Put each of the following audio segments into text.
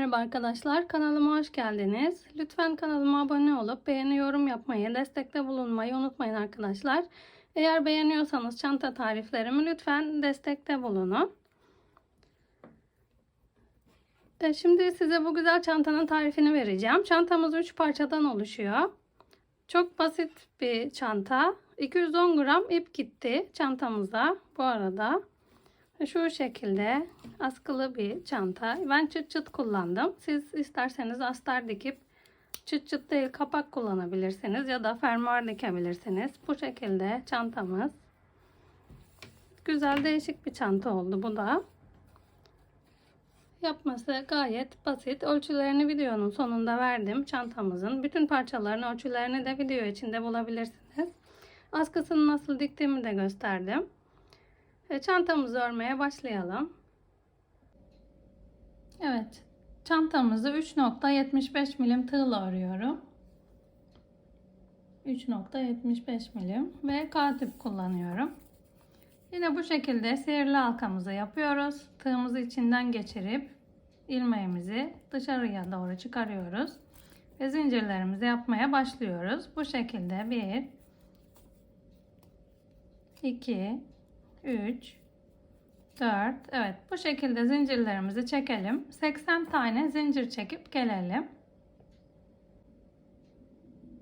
Merhaba arkadaşlar, kanalıma hoş geldiniz. Lütfen kanalıma abone olup beğeni, yorum yapmayı, destekte bulunmayı unutmayın arkadaşlar. Eğer beğeniyorsanız çanta tariflerimi lütfen destekte bulunun. Şimdi size bu güzel çantanın tarifini vereceğim. Çantamız 3 parçadan oluşuyor. Çok basit bir çanta. 210 gram ip gitti çantamıza bu arada. Şu şekilde askılı bir çanta. Ben çıt çıt kullandım. Siz isterseniz astar dikip çıt çıt değil kapak kullanabilirsiniz ya da fermuar dikebilirsiniz. Bu şekilde çantamız. Güzel değişik bir çanta oldu bu da. Yapması gayet basit. Ölçülerini videonun sonunda verdim çantamızın. Bütün parçaların ölçülerini de video içinde bulabilirsiniz. Askısını nasıl diktiğimi de gösterdim. Çantamızı örmeye başlayalım. Evet, çantamızı 3.75 milim tığla örüyorum. 3.75 milim ve K-tip kullanıyorum. Yine bu şekilde sihirli halkamızı yapıyoruz. Tığımızı içinden geçirip ilmeğimizi dışarıya doğru çıkarıyoruz ve zincirlerimizi yapmaya başlıyoruz. Bu şekilde 1 2 3 4. Evet, bu şekilde zincirlerimizi çekelim. 80 tane zincir çekip gelelim.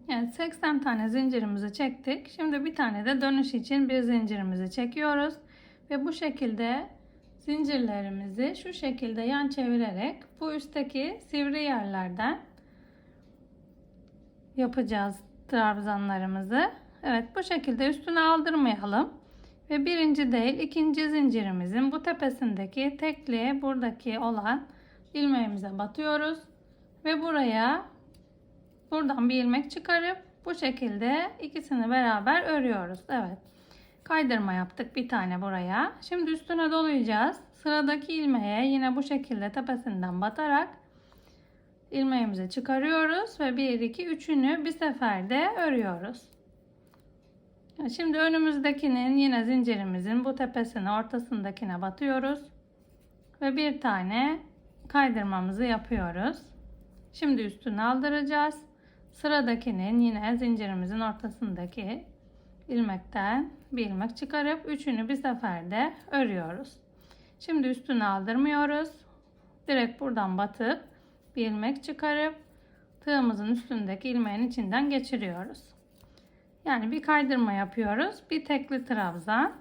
Evet, 80 tane zincirimizi çektik. Şimdi bir tane de dönüş için bir zincirimizi çekiyoruz ve bu şekilde zincirlerimizi şu şekilde yan çevirerek bu üstteki sivri yerlerden yapacağız trabzanlarımızı. Evet, bu şekilde üstüne aldırmayalım. Ve birinci değil ikinci zincirimizin bu tepesindeki tekliğe buradaki olan ilmeğimize batıyoruz. Ve buradan bir ilmek çıkarıp bu şekilde ikisini beraber örüyoruz. Evet. Kaydırma yaptık bir tane buraya. Şimdi üstüne dolayacağız. Sıradaki ilmeğe yine bu şekilde tepesinden batarak ilmeğimizi çıkarıyoruz ve 1 2 3'ünü bir seferde örüyoruz. Şimdi önümüzdekinin yine zincirimizin bu tepesine ortasındakine batıyoruz ve bir tane kaydırmamızı yapıyoruz. Şimdi üstüne aldıracağız. Sıradakinin yine zincirimizin ortasındaki ilmekten bir ilmek çıkarıp üçünü bir seferde örüyoruz. Şimdi üstüne aldırmıyoruz. Direkt buradan batıp bir ilmek çıkarıp tığımızın üstündeki ilmeğin içinden geçiriyoruz. Yani bir kaydırma yapıyoruz. Bir tekli trabzan.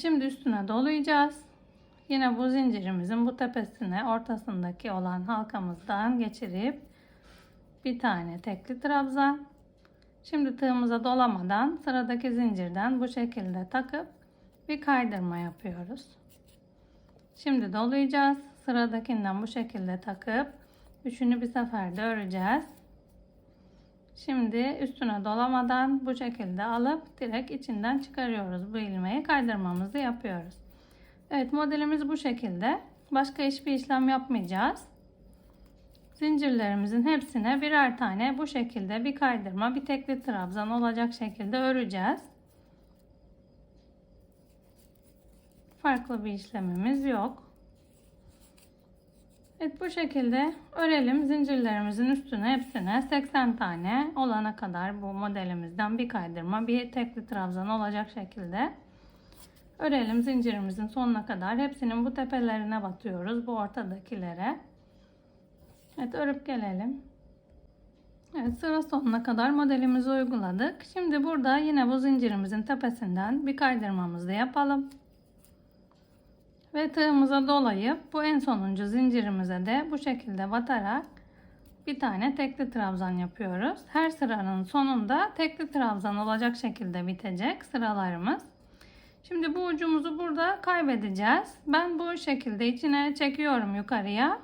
Şimdi üstüne dolayacağız. Yine bu zincirimizin bu tepesine ortasındaki olan halkamızdan geçirip bir tane tekli trabzan. Şimdi tığımıza dolamadan sıradaki zincirden bu şekilde takıp bir kaydırma yapıyoruz. Şimdi dolayacağız. Sıradakinden bu şekilde takıp üçünü bir seferde öreceğiz. Şimdi üstüne dolamadan bu şekilde alıp direkt içinden çıkarıyoruz. Bu ilmeği kaydırmamızı yapıyoruz. Evet, modelimiz bu şekilde. Başka hiçbir işlem yapmayacağız. Zincirlerimizin hepsine birer tane bu şekilde bir kaydırma, bir tekli trabzan olacak şekilde öreceğiz. Farklı bir işlemimiz yok. Evet, bu şekilde örelim. Zincirlerimizin üstüne hepsine 80 tane olana kadar bu modelimizden bir kaydırma, bir tekli trabzan olacak şekilde örelim. Zincirimizin sonuna kadar hepsinin bu tepelerine batıyoruz, bu ortadakilere. Evet, örüp gelelim. Evet, sıra sonuna kadar modelimizi uyguladık. Şimdi burada yine bu zincirimizin tepesinden bir kaydırmamızı yapalım. Ve tığımıza dolayıp bu en sonuncu zincirimize de bu şekilde batarak bir tane tekli trabzan yapıyoruz. Her sıranın sonunda tekli trabzan olacak şekilde bitecek sıralarımız. Şimdi bu ucumuzu burada kaybedeceğiz. Ben bu şekilde içine çekiyorum yukarıya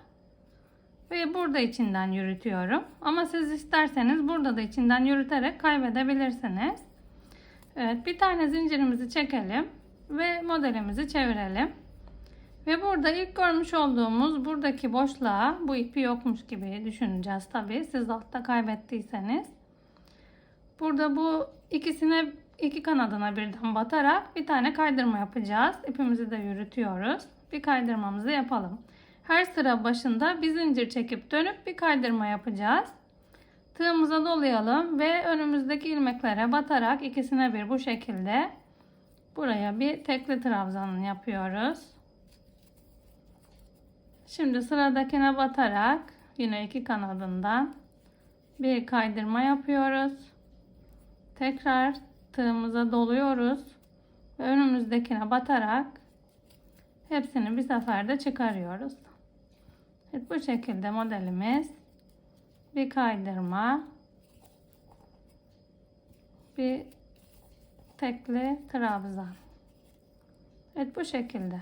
ve burada içinden yürütüyorum. Ama siz isterseniz burada da içinden yürüterek kaybedebilirsiniz. Evet, bir tane zincirimizi çekelim ve modelimizi çevirelim. Ve burada ilk görmüş olduğumuz buradaki boşluğa bu ipi yokmuş gibi düşüneceğiz tabii. Siz altta kaybettiyseniz. Burada bu iki kanadına birden batarak bir tane kaydırma yapacağız. İpimizi de yürütüyoruz. bir kaydırmamızı yapalım. Her sıra başında bir zincir çekip dönüp bir kaydırma yapacağız. Tığımıza dolayalım ve önümüzdeki ilmeklere batarak ikisine bir bu şekilde buraya bir tekli trabzan yapıyoruz. Şimdi sıradakine batarak yine iki kanadından bir kaydırma yapıyoruz. Tekrar tığımıza doluyoruz ve önümüzdekine batarak hepsini bir seferde çıkarıyoruz. Evet, bu şekilde modelimiz bir kaydırma, bir tekli trabzan. Evet, bu şekilde.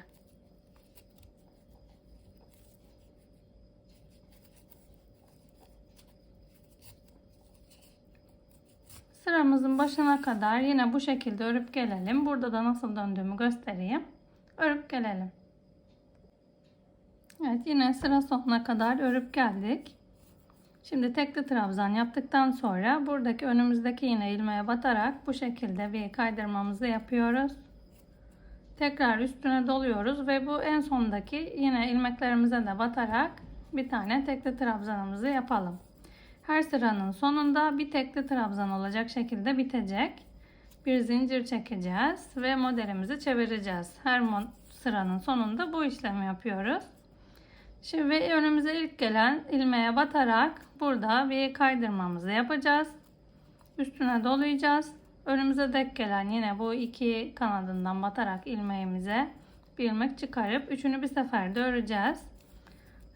Sıramızın başına kadar yine bu şekilde örüp gelelim. Burada da nasıl döndüğümü göstereyim. Örüp gelelim. Evet, yine sıra sonuna kadar örüp geldik. Şimdi tekli trabzan yaptıktan sonra buradaki önümüzdeki yine ilmeğe batarak bu şekilde bir kaydırmamızı yapıyoruz. Tekrar üstüne doluyoruz ve bu en sondaki yine ilmeklerimize de batarak bir tane tekli trabzanımızı yapalım. Her sıranın sonunda bir tekli trabzan olacak şekilde bitecek. Bir zincir çekeceğiz ve modelimizi çevireceğiz. Her sıranın sonunda bu işlemi yapıyoruz. Şimdi önümüze ilk gelen ilmeğe batarak burada bir kaydırmamızı yapacağız. Üstüne dolayacağız. Önümüze denk gelen yine bu iki kanadından batarak ilmeğimize bir ilmek çıkarıp üçünü bir seferde öreceğiz.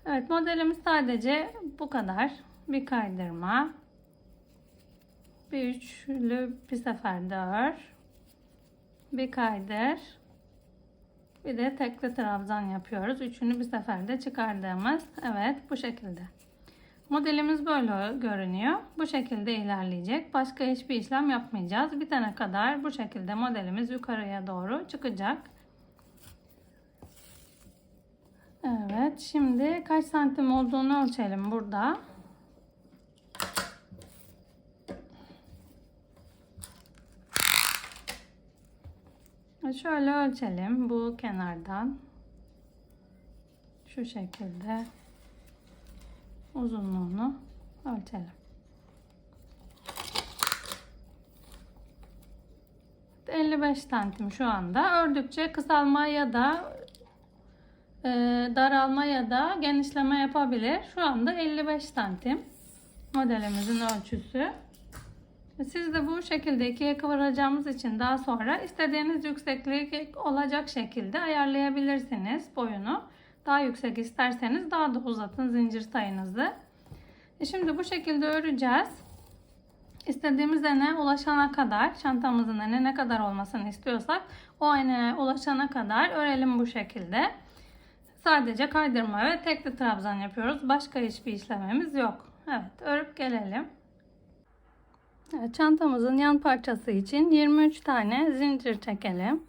Evet, modelimiz sadece bu kadar. Bir kaydırma, bir üçlü bir seferde ör, bir kaydır, bir de tekli trabzan yapıyoruz. Üçünü bir seferde çıkardığımız, evet, bu şekilde. Modelimiz böyle görünüyor. Bu şekilde ilerleyecek. Başka hiçbir işlem yapmayacağız. Bitene kadar bu şekilde modelimiz yukarıya doğru çıkacak. Evet, şimdi kaç santim olduğunu ölçelim burada. Şöyle ölçelim bu kenardan. Şu şekilde uzunluğunu ölçelim. 55 santim şu anda. Ördükçe kısalma ya da daralma ya da genişleme yapabilir. Şu anda 55 santim modelimizin ölçüsü. Siz de bu şekilde ikiye kıvıracağımız için daha sonra istediğiniz yükseklik olacak şekilde ayarlayabilirsiniz boyunu. Daha yüksek isterseniz daha da uzatın zincir sayınızı. Şimdi bu şekilde öreceğiz. İstediğimiz ene ulaşana kadar, çantamızın ene ne kadar olmasını istiyorsak o ene ulaşana kadar örelim bu şekilde. Sadece kaydırma ve tekli trabzan yapıyoruz. Başka hiçbir işlemimiz yok. Evet, örüp gelelim. Evet, çantamızın yan parçası için 23 tane zincir çekelim.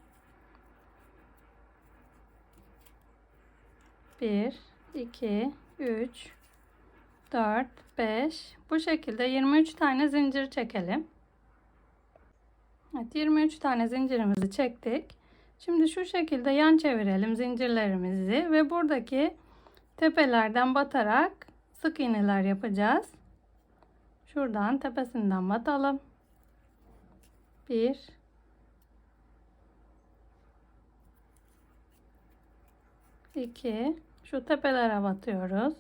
1, 2, 3, 4, 5. Bu şekilde 23 tane zincir çekelim. Evet, 23 tane zincirimizi çektik. Şimdi şu şekilde yan çevirelim zincirlerimizi ve buradaki tepelerden batarak sık iğneler yapacağız. Şuradan tepesinden batalım. 1, 2, şu tepelere batıyoruz.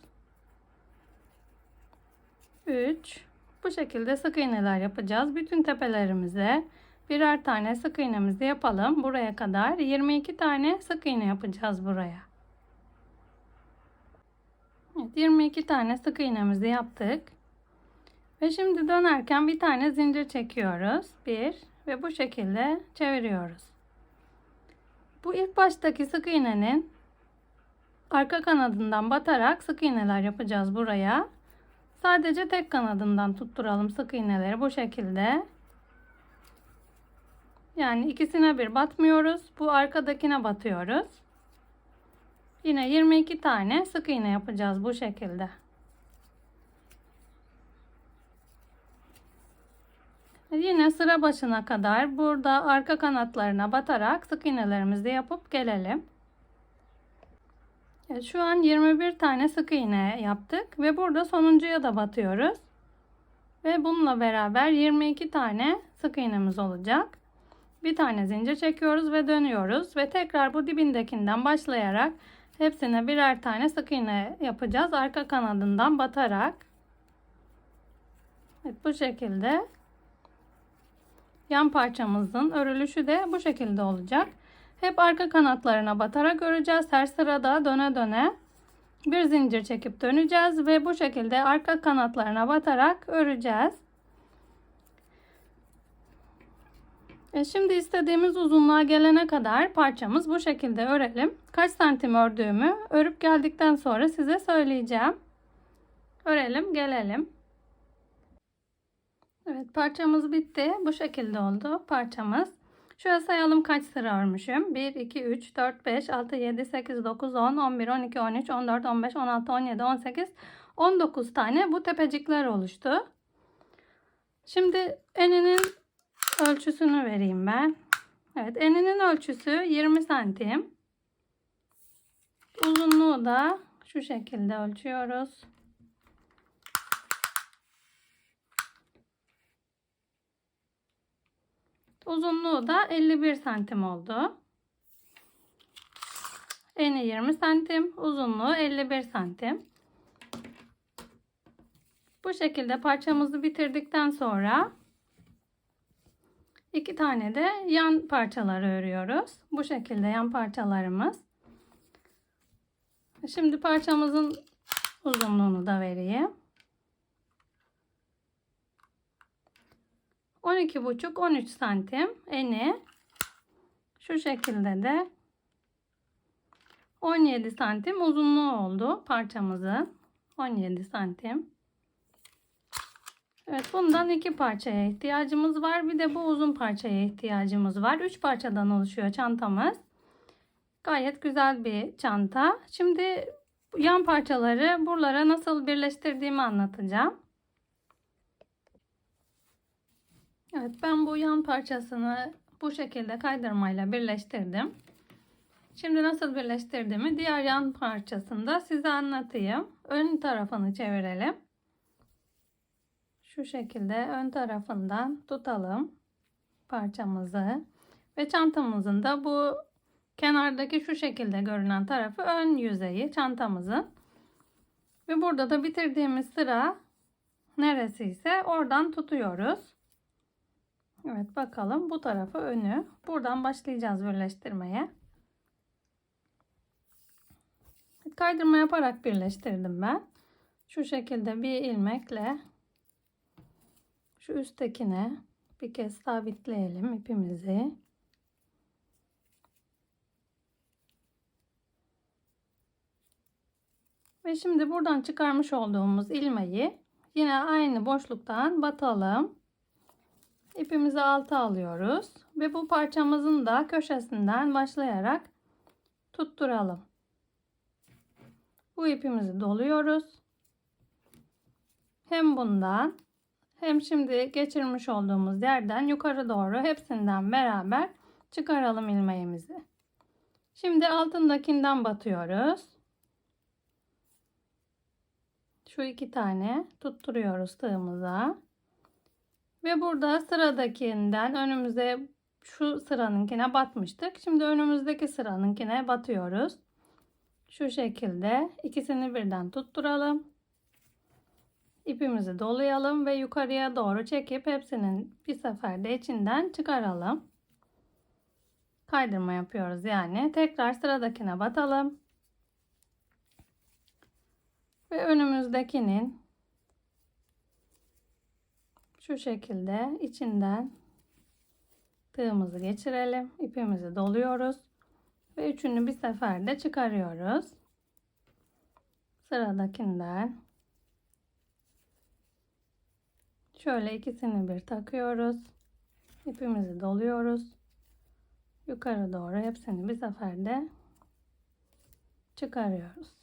3, bu şekilde sık iğneler yapacağız. Bütün tepelerimize birer tane sık iğnemizi yapalım. Buraya kadar 22 tane sık iğne yapacağız buraya. Evet, 22 tane sık iğnemizi yaptık. Ve şimdi dönerken bir tane zincir çekiyoruz. 1 ve bu şekilde çeviriyoruz. Bu ilk baştaki sık iğnenin arka kanadından batarak sık iğneler yapacağız buraya. Sadece tek kanadından tutturalım sık iğneleri bu şekilde. Yani ikisine bir batmıyoruz. Bu arkadakine batıyoruz. Yine 22 tane sık iğne yapacağız bu şekilde. Yine sıra başına kadar burada arka kanatlarına batarak sık iğnelerimizi yapıp gelelim. Evet, şu an 21 tane sık iğne yaptık ve burada sonuncuya da batıyoruz. Ve bununla beraber 22 tane sık iğnemiz olacak. Bir tane zincir çekiyoruz ve dönüyoruz ve tekrar bu dibindekinden başlayarak hepsine birer tane sık iğne yapacağız arka kanadından batarak. Evet, bu şekilde yan parçamızın örülüşü de bu şekilde olacak. Hep arka kanatlarına batarak öreceğiz. Her sırada döne döne bir zincir çekip döneceğiz ve bu şekilde arka kanatlarına batarak öreceğiz. Şimdi istediğimiz uzunluğa gelene kadar parçamız bu şekilde örelim. Kaç santim ördüğümü örüp geldikten sonra size söyleyeceğim. Örelim, gelelim. Evet, parçamız bitti. Bu şekilde oldu parçamız. Şöyle sayalım kaç sıra örmüşüm. 1, 2, 3, 4, 5, 6, 7, 8, 9, 10, 11, 12, 13, 14, 15, 16, 17, 18, 19 tane bu tepecikler oluştu. Şimdi eninin ölçüsünü vereyim ben. Evet, eninin ölçüsü 20 santim. Uzunluğu da şu şekilde ölçüyoruz. Uzunluğu da 51 santim oldu. Eni 20 santim, uzunluğu 51 santim. Bu şekilde parçamızı bitirdikten sonra 2 tane de yan parçaları örüyoruz. Bu şekilde yan parçalarımız. Şimdi parçamızın uzunluğunu da vereyim. 12,5-13 santim eni. Şu şekilde de 17 santim uzunluğu oldu parçamızın. 17 santim. Evet, bundan 2 parçaya ihtiyacımız var. Bir de bu uzun parçaya ihtiyacımız var. 3 parçadan oluşuyor çantamız. Gayet güzel bir çanta. Şimdi yan parçaları buralara nasıl birleştirdiğimi anlatacağım. Evet, ben bu yan parçasını bu şekilde kaydırmayla birleştirdim. Şimdi nasıl birleştirdiğimi diğer yan parçasında size anlatayım. Ön tarafını çevirelim. Şu şekilde ön tarafından tutalım parçamızı. Ve çantamızın da bu kenardaki şu şekilde görünen tarafı ön yüzeyi çantamızın. Ve burada da bitirdiğimiz sıra neresi ise oradan tutuyoruz. Evet, bakalım bu tarafı önü. Buradan başlayacağız birleştirmeye. Kaydırma yaparak birleştirdim ben. Şu şekilde bir ilmekle şu üsttekine bir kez sabitleyelim ipimizi. Ve şimdi buradan çıkarmış olduğumuz ilmeği yine aynı boşluktan batalım. İpimizi alta alıyoruz ve bu parçamızın da köşesinden başlayarak tutturalım. Bu ipimizi doluyoruz. Hem bundan hem şimdi geçirmiş olduğumuz yerden yukarı doğru hepsinden beraber çıkaralım ilmeğimizi. Şimdi altındakinden batıyoruz. Şu 2 tane tutturuyoruz tığımıza. Ve burada sıradakinden önümüze şu sıranınkine batmıştık. Şimdi önümüzdeki sıranınkine batıyoruz. Şu şekilde ikisini birden tutturalım. İpimizi dolayalım ve yukarıya doğru çekip hepsinin bir seferde içinden çıkaralım. Kaydırma yapıyoruz yani. Tekrar sıradakine batalım. Ve önümüzdekinin şu şekilde içinden tığımızı geçirelim. İpimizi doluyoruz. Ve üçünü bir seferde çıkarıyoruz. Sıradakinden şöyle ikisini bir takıyoruz. İpimizi doluyoruz. Yukarı doğru hepsini bir seferde çıkarıyoruz.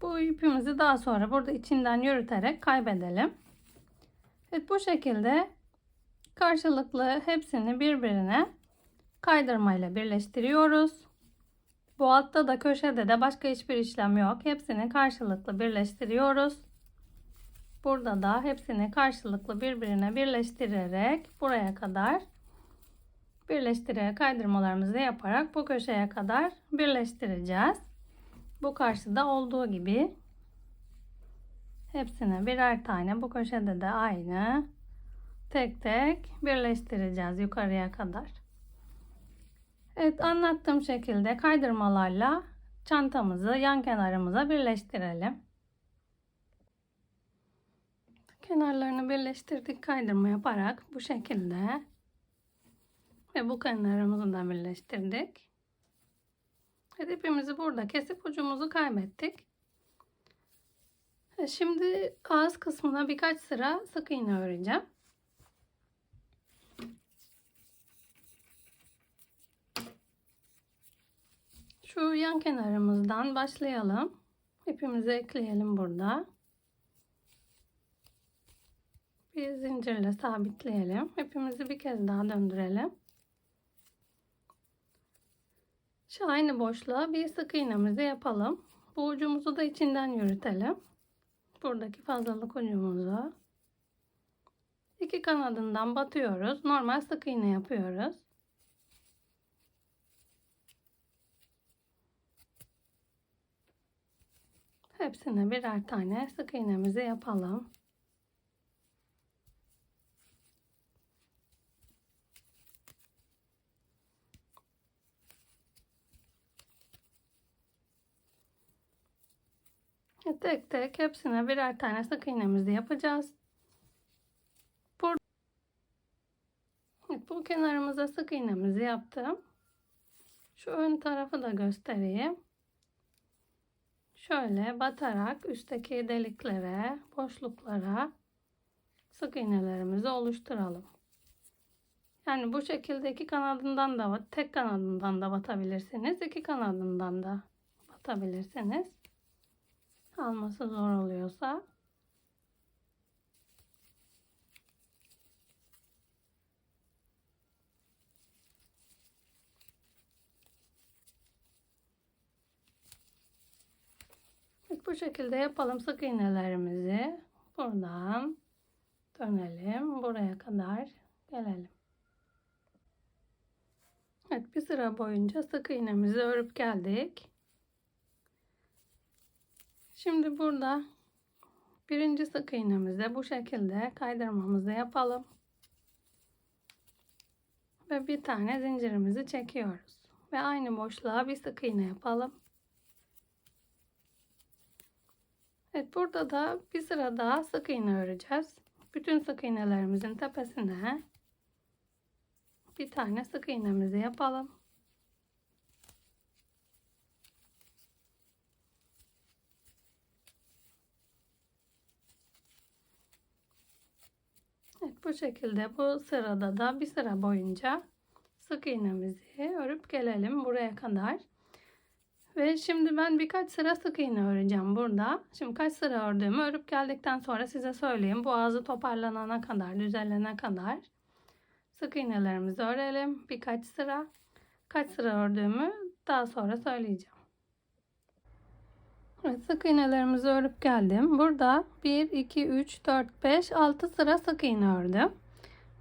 Bu ipimizi daha sonra burada içinden yürüterek kaybedelim. Evet, bu şekilde karşılıklı hepsini birbirine kaydırmayla birleştiriyoruz. Bu altta da köşede de başka hiçbir işlem yok. Hepsini karşılıklı birleştiriyoruz. Burada da hepsini karşılıklı birbirine birleştirerek buraya kadar birleştirerek kaydırmalarımızı yaparak bu köşeye kadar birleştireceğiz. Bu karşıda olduğu gibi hepsine birer tane, bu köşede de aynı tek tek birleştireceğiz yukarıya kadar. Evet, anlattığım şekilde kaydırmalarla çantamızı yan kenarımıza birleştirelim. Kenarlarını birleştirdik kaydırma yaparak bu şekilde ve bu kenarımızı da birleştirdik. Evet, ipimizi burada kesip ucumuzu kaybettik. Şimdi ağız kısmına birkaç sıra sık iğne öreceğim. Şu yan kenarımızdan başlayalım. İpimizi ekleyelim burada. Bir zincirle sabitleyelim. İpimizi bir kez daha döndürelim. Şu aynı boşluğa bir sık iğnemizi yapalım. Bu ucumuzu da içinden yürütelim. Buradaki fazlalık ucumuzu iki kanadından batıyoruz. Normal sık iğne yapıyoruz. Hepsine birer tane sık iğnemizi yapalım. Tek tek hepsine birer tane sık iğnemizi yapacağız. Bu kenarımıza sık iğnemizi yaptım. Şu ön tarafı da göstereyim. Şöyle batarak üstteki deliklere, boşluklara sık iğnelerimizi oluşturalım. Yani bu şekilde iki kanadından da, tek kanadından da batabilirsiniz. İki kanadından da batabilirsiniz. Alması zor oluyorsa. Bu şekilde yapalım sık iğnelerimizi. Buradan dönelim. Buraya kadar gelelim. Evet, bir sıra boyunca sık iğnemizi örüp geldik. Şimdi burada birinci sık iğnemizde bu şekilde kaydırmamızı yapalım. Ve bir tane zincirimizi çekiyoruz. Ve aynı boşluğa bir sık iğne yapalım. Evet, burada da bir sıra daha sık iğne öreceğiz. Bütün sık iğnelerimizin tepesine bir tane sık iğnemizi yapalım. Evet, bu şekilde bu sırada da bir sıra boyunca sık iğnemizi örüp gelelim buraya kadar. Ve şimdi ben birkaç sıra sık iğne öreceğim burada. Şimdi kaç sıra ördüğümü örüp geldikten sonra size söyleyeyim. Bu ağzı toparlanana kadar, düzelene kadar sık iğnelerimizi örelim. Birkaç sıra. Kaç sıra ördüğümü daha sonra söyleyeceğim. Evet, sık iğnelerimizi örüp geldim. Burada 1, 2, 3, 4, 5, 6 sıra sık iğne ördüm.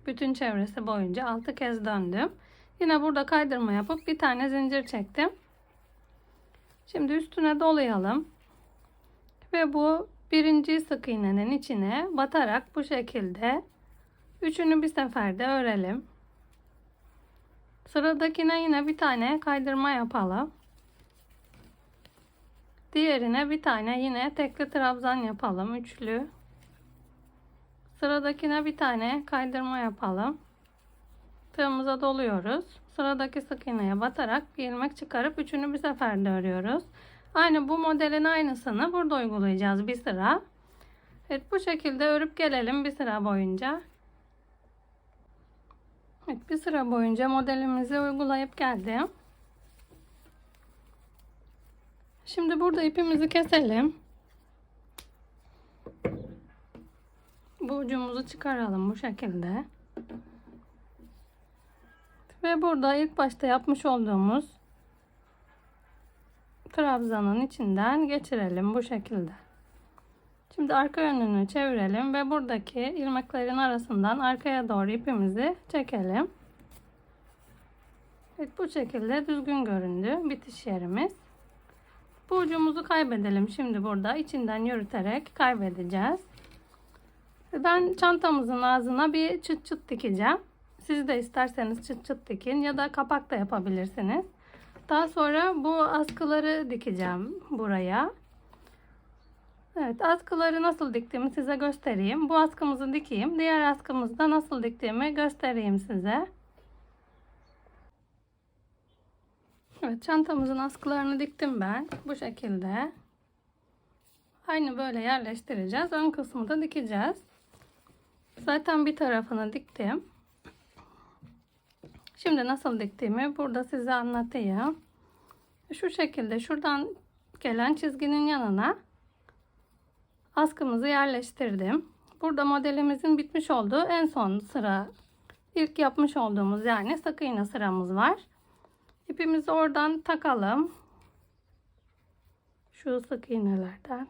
Bütün çevresi boyunca 6 kez döndüm. Yine burada kaydırma yapıp bir tane zincir çektim. Şimdi üstüne dolayalım. Ve bu birinci sık iğnenin içine batarak bu şekilde üçünü bir seferde örelim. Sıradakine yine bir tane kaydırma yapalım. Diğerine bir tane yine tekli trabzan yapalım. Üçlü. Sıradakine bir tane kaydırma yapalım. Tığımıza doluyoruz. Sıradaki sık iğneye batarak bir ilmek çıkarıp üçünü bir seferde örüyoruz. Aynı bu modelin aynısını burada uygulayacağız bir sıra. Evet, bu şekilde örüp gelelim bir sıra boyunca. Evet, bir sıra boyunca modelimizi uygulayıp geldim. Şimdi burada ipimizi keselim. Bu ucumuzu çıkaralım bu şekilde. Ve burada ilk başta yapmış olduğumuz trabzanın içinden geçirelim bu şekilde. Şimdi arka yönünü çevirelim ve buradaki ilmeklerin arasından arkaya doğru ipimizi çekelim. Evet, bu şekilde düzgün göründü bitiş yerimiz. Bu ucumuzu kaybedelim şimdi burada. İçinden yürüterek kaybedeceğiz. Ben çantamızın ağzına bir çıt çıt dikeceğim. Siz de isterseniz çıt çıt dikin ya da kapak da yapabilirsiniz. Daha sonra bu askıları dikeceğim buraya. Evet, askıları nasıl diktiğimi size göstereyim. Bu askımızı dikeyim. Diğer askımızı da nasıl diktiğimi göstereyim size. Evet, çantamızın askılarını diktim ben. Bu şekilde. Aynı böyle yerleştireceğiz. Ön kısmı da dikeceğiz. Zaten bir tarafını diktim. Şimdi nasıl diktiğimi burada size anlatayım. Şu şekilde şuradan gelen çizginin yanına askımızı yerleştirdim. Burada modelimizin bitmiş olduğu en son sıra, ilk yapmış olduğumuz yani sık iğne sıramız var. İpimizi oradan takalım. Şu sık iğnelerden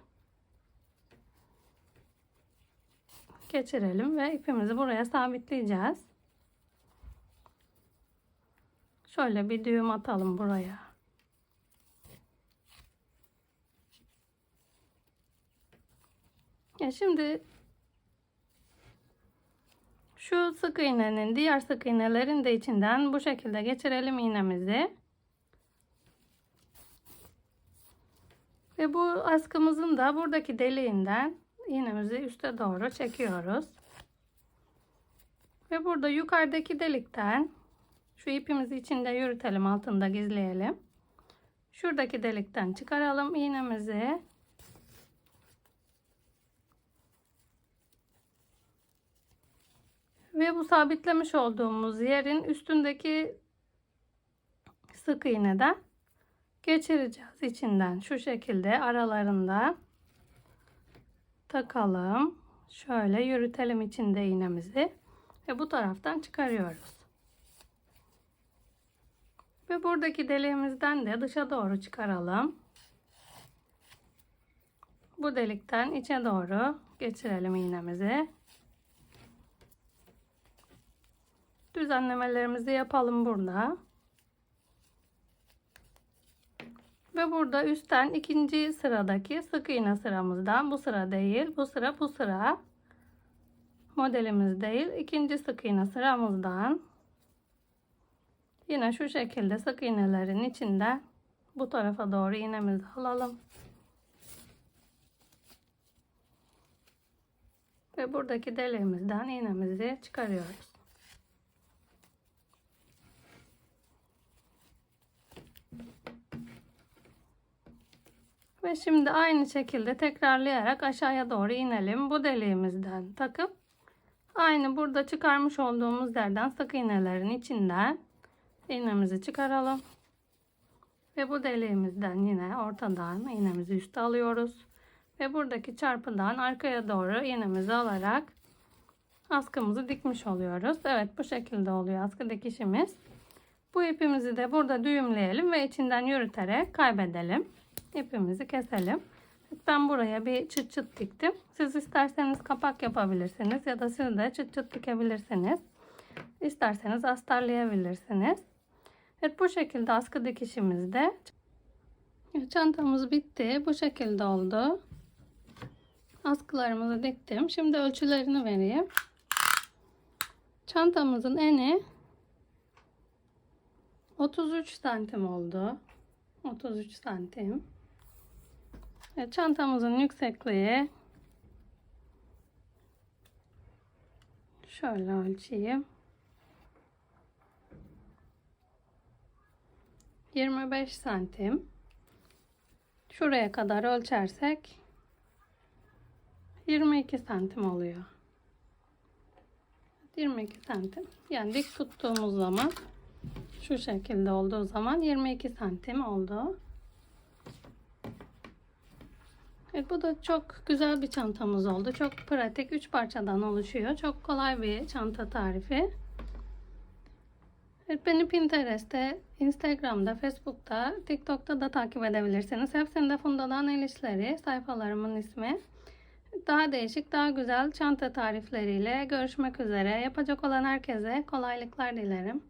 geçirelim ve ipimizi buraya sabitleyeceğiz. Şöyle bir düğüm atalım buraya. Şimdi şu sık iğnenin diğer sık iğnelerin de içinden bu şekilde geçirelim iğnemizi. Ve bu askımızın da buradaki deliğinden iğnemizi üste doğru çekiyoruz. Ve burada yukarıdaki delikten şu ipimizi içinde yürütelim, altında gizleyelim. Şuradaki delikten çıkaralım iğnemizi. Ve bu sabitlemiş olduğumuz yerin üstündeki sık iğneden geçireceğiz içinden. Şu şekilde aralarında takalım. Şöyle yürütelim içinde iğnemizi. Ve bu taraftan çıkarıyoruz. Ve buradaki deliğimizden de dışa doğru çıkaralım. Bu delikten içe doğru geçirelim iğnemizi. Düzenlemelerimizi yapalım burada. Ve burada üstten ikinci sıradaki sık iğne sıramızdan, bu sıra değil, bu sıra modelimiz değil, ikinci sık iğne sıramızdan yine şu şekilde sık iğnelerin içinden bu tarafa doğru iğnemizi alalım. Ve buradaki deliğimizden iğnemizi çıkarıyoruz. Ve şimdi aynı şekilde tekrarlayarak aşağıya doğru inelim. Bu deliğimizden takıp aynı burada çıkarmış olduğumuz yerden sık iğnelerin içinden iğnemizi çıkaralım. Ve bu deliğimizden yine ortadan iğnemizi üste alıyoruz. Ve buradaki çarpıdan arkaya doğru iğnemizi alarak askımızı dikmiş oluyoruz. Evet, bu şekilde oluyor askı dikişimiz. Bu ipimizi de burada düğümleyelim ve içinden yürüterek kaybedelim. İpimizi keselim. Ben buraya bir çıt çıt diktim. Siz isterseniz kapak yapabilirsiniz ya da siz de çıt çıt dikebilirsiniz. İsterseniz astarlayabilirsiniz. Evet, bu şekilde askı dikişimizde çantamız bitti. Bu şekilde oldu. Askılarımızı diktim. Şimdi ölçülerini vereyim. Çantamızın eni 33 santim oldu. 33 santim. Evet, çantamızın yüksekliği şöyle ölçeyim. 25 santim. Şuraya kadar ölçersek 22 santim oluyor. 22 santim. Yani dik tuttuğumuz zaman şu şekilde olduğu zaman 22 santim oldu. Evet, bu da çok güzel bir çantamız oldu. Çok pratik. 3 parçadan oluşuyor. Çok kolay bir çanta tarifi. Evet, beni Pinterest'te, Instagram'da, Facebook'ta, TikTok'ta da takip edebilirsiniz. Hepsinde Funda'dan El İşleri sayfalarımın ismi. Daha değişik, daha güzel çanta tarifleriyle görüşmek üzere. Yapacak olan herkese kolaylıklar dilerim.